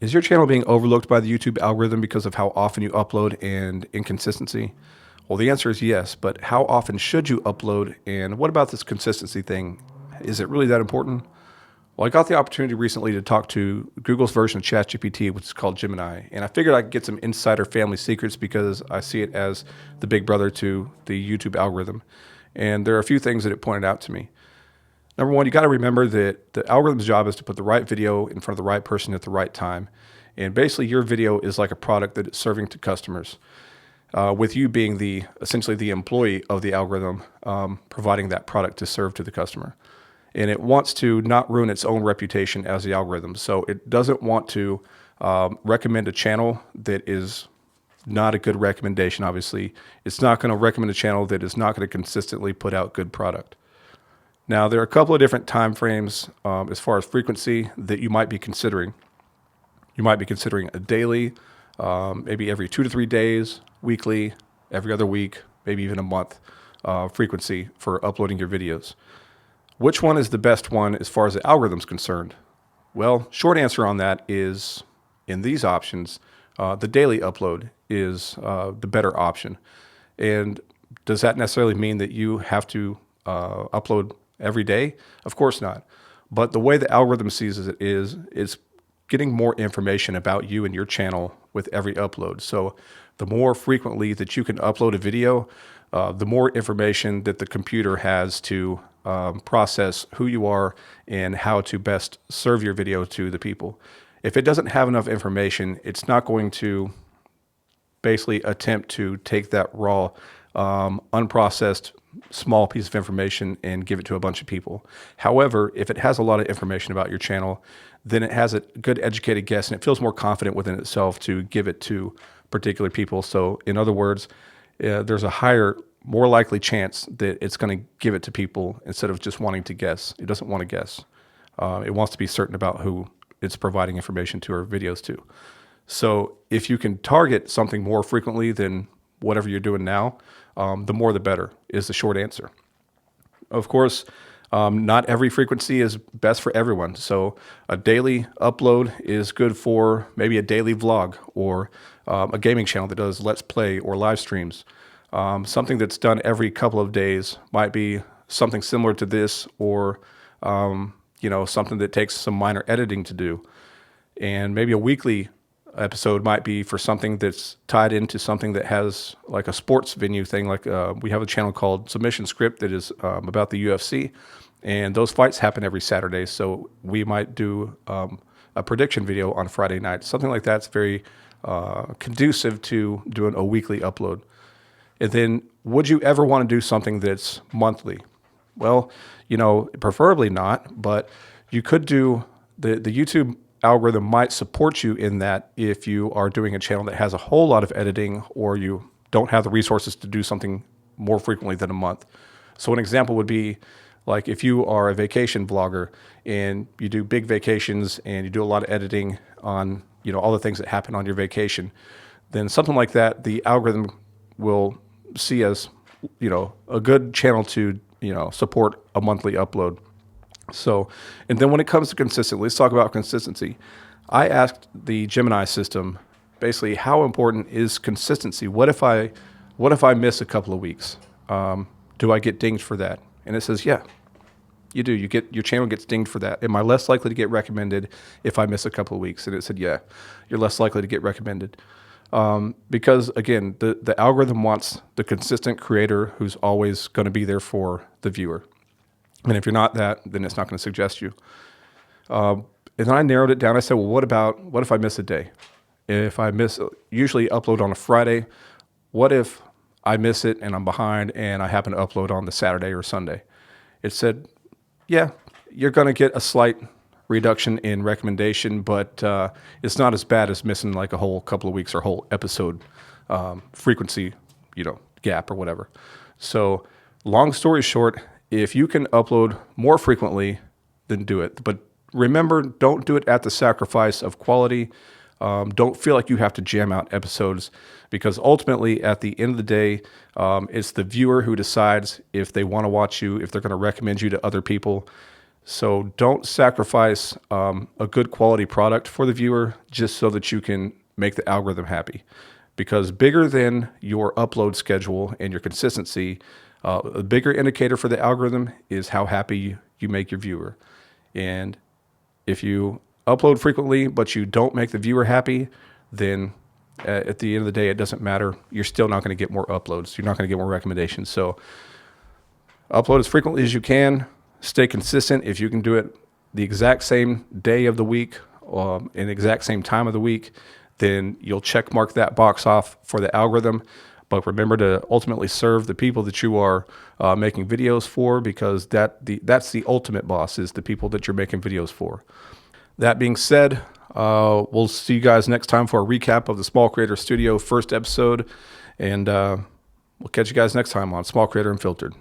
Is your channel being overlooked by the YouTube algorithm because of how often you upload and inconsistency? Well, the answer is yes, but how often should you upload? And what about this consistency thing? Is it really that important? Well, I got the opportunity recently to talk to Google's version of ChatGPT, which is called Gemini, and I figured I could get some insider family secrets because I see it as the big brother to the YouTube algorithm. And there are a few things that it pointed out to me. Number one, you got to remember that the algorithm's job is to put the right video in front of the right person at the right time. And basically, your video is like a product that it's serving to customers, with you being essentially the employee of the algorithm, providing that product to serve to the customer. And it wants to not ruin its own reputation as the algorithm. So it doesn't want to recommend a channel that is not a good recommendation, obviously. It's not going to recommend a channel that is not going to consistently put out good product. Now, there are a couple of different time frames as far as frequency that you might be considering. You might be considering a daily, maybe every 2 to 3 days, weekly, every other week, maybe even a month frequency for uploading your videos. Which one is the best one as far as the algorithm's concerned? Well, short answer on that is in these options, the daily upload is the better option. And does that necessarily mean that you have to upload every day? Of course not. But the way the algorithm sees it is getting more information about you and your channel with every upload. So the more frequently that you can upload a video, the more information that the computer has to process who you are and how to best serve your video to the people. If it doesn't have enough information, it's not going to basically attempt to take that raw, unprocessed, small piece of information and give it to a bunch of people. However, if it has a lot of information about your channel, then it has a good educated guess and it feels more confident within itself to give it to particular people. So in other words, there's a higher, more likely chance that it's going to give it to people instead of just wanting to guess. It doesn't want to guess. It wants to be certain about who it's providing information to or videos to. So if you can target something more frequently than whatever you're doing now, the more the better is the short answer. Of course, not every frequency is best for everyone. So a daily upload is good for maybe a daily vlog or a gaming channel that does Let's Play or live streams. Something that's done every couple of days might be something similar to this, or something that takes some minor editing to do. And maybe a weekly episode might be for something that's tied into something that has like a sports venue thing. Like we have a channel called Submission Script that is about the UFC, and those fights happen every Saturday. So we might do a prediction video on Friday night. Something like that's very conducive to doing a weekly upload. And then, would you ever want to do something that's monthly? Well, preferably not, but you could do the YouTube algorithm might support you in that if you are doing a channel that has a whole lot of editing or you don't have the resources to do something more frequently than a month. So an example would be like if you are a vacation vlogger and you do big vacations and you do a lot of editing on, all the things that happen on your vacation, then something like that, the algorithm will see as, a good channel to, support a monthly upload. So, and then when it comes to consistency, let's talk about consistency. I asked the Gemini system basically how important is consistency? What if I miss a couple of weeks? Do I get dinged for that? And it says, yeah, you do. Your channel gets dinged for that. Am I less likely to get recommended if I miss a couple of weeks? And it said, yeah, you're less likely to get recommended. Because again, the algorithm wants the consistent creator who's always going to be there for the viewer. And if you're not that, then it's not going to suggest you. And then I narrowed it down. I said, well, what if I miss a day? If I usually upload on a Friday, what if I miss it and I'm behind and I happen to upload on the Saturday or Sunday? It said, yeah, you're going to get a slight reduction in recommendation, but it's not as bad as missing like a whole couple of weeks or whole episode frequency, gap or whatever. So long story short, if you can upload more frequently, then do it. But remember, don't do it at the sacrifice of quality. Don't feel like you have to jam out episodes, because ultimately, at the end of the day, it's the viewer who decides if they want to watch you, if they're going to recommend you to other people. So don't sacrifice a good quality product for the viewer just so that you can make the algorithm happy. Because bigger than your upload schedule and your consistency, a bigger indicator for the algorithm is how happy you make your viewer. And if you upload frequently but you don't make the viewer happy, then at the end of the day, it doesn't matter. You're still not going to get more uploads. You're not going to get more recommendations. So upload as frequently as you can. Stay consistent. If you can do it the exact same day of the week, in the exact same time of the week, then you'll check mark that box off for the algorithm. But remember to ultimately serve the people that you are making videos for, because that's the ultimate boss, is the people that you're making videos for. That being said, we'll see you guys next time for a recap of the Small Creator Studio first episode. And we'll catch you guys next time on Small Creator Unfiltered.